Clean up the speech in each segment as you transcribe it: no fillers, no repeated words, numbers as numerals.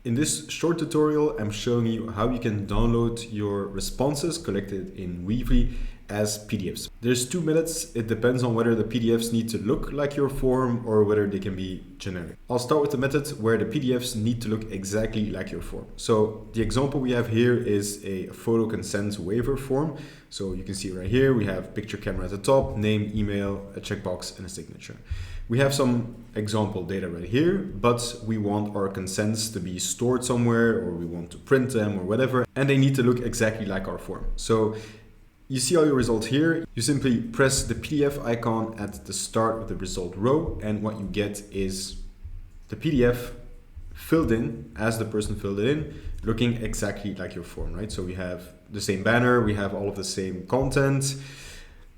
In this short tutorial, I'm showing you how you can download your responses collected in Weebly as PDFs. There's two methods. It depends on whether the PDFs need to look like your form or whether they can be generic. I'll start with the method where the PDFs need to look exactly like your form. So the example we have here is a photo consent waiver form. So you can see right here, we have picture camera at the top, name, email, a checkbox, and a signature. We have some example data right here, but we want our consents to be stored somewhere, or we want to print them or whatever, and they need to look exactly like our form. So you see all your results here. You simply press the PDF icon at the start of the result row, and what you get is the PDF filled in as the person filled it in, looking exactly like your form, right? So we have the same banner, we have all of the same content,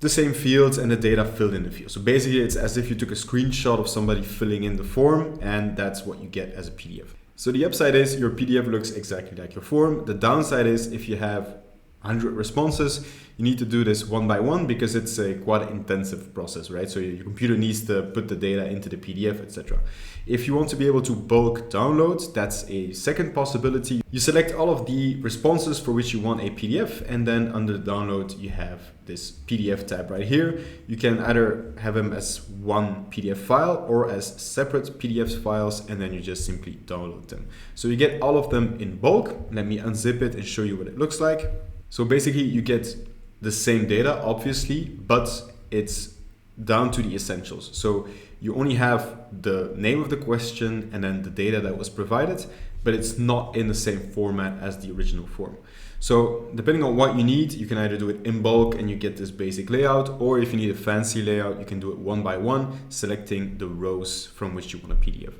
the same fields, and the data filled in the field. So basically it's as if you took a screenshot of somebody filling in the form, and that's what you get as a PDF. So the upside is your PDF looks exactly like your form. The downside is if you have 100 responses, you need to do this one by one because it's a quite intensive process, right? So your computer needs to put the data into the PDF, etc. If you want to be able to bulk download, that's a second possibility. You select all of the responses for which you want a PDF, and then under the download, you have this PDF tab right here. You can either have them as one PDF file or as separate PDF files, and then you just simply download them. So you get all of them in bulk. Let me unzip it and show you what it looks like. So basically you get the same data, obviously, but it's down to the essentials. So you only have the name of the question and then the data that was provided, but it's not in the same format as the original form. So depending on what you need, you can either do it in bulk and you get this basic layout, or if you need a fancy layout, you can do it one by one, selecting the rows from which you want a PDF.